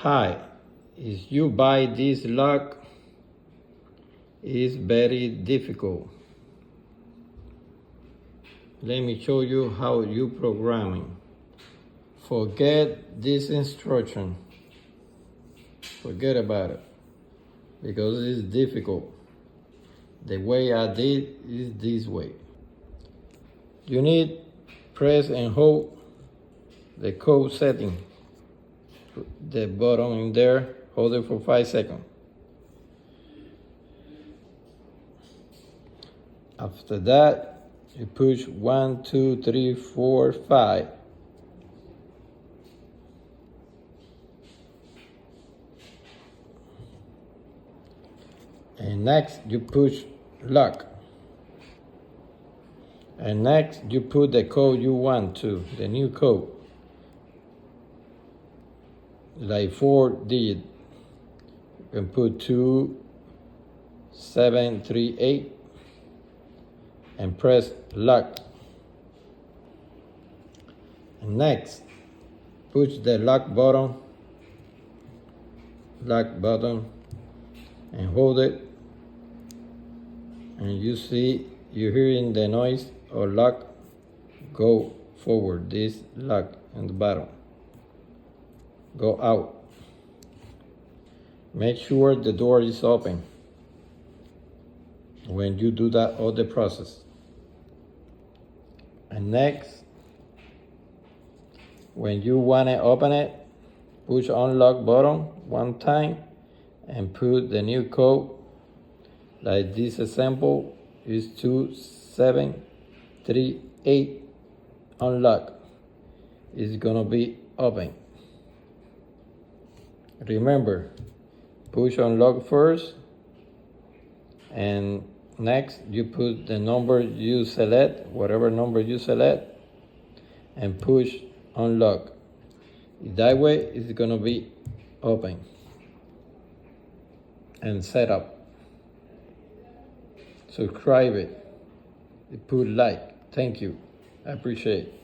Hi, if you buy this lock, it's very difficult. Let me show you how you programming. Forget this instruction. Forget about it because it's difficult. The way I did is this way. You need press and hold the code setting. The button in there, hold it for 5 seconds. After that, you push 1, 2, 3, 4, 5. And next, you push lock. And next, you put the code you want to, the new code. Like 4 digits. You can put 2738 and press lock. And next, push the lock button, and hold it. And you see, you're hearing the noise or lock go forward, this lock in the bottom. Go out. Make sure the door is open when you do that other process. And next, when you want to open it, push unlock button 1 time and put the new code. Like this example is 2738 unlock. It's gonna be open. Remember, push unlock first, and next you put the number you select, whatever number you select, and push unlock. That way it's gonna be open and set up. Subscribe it, put like. Thank you, I appreciate it.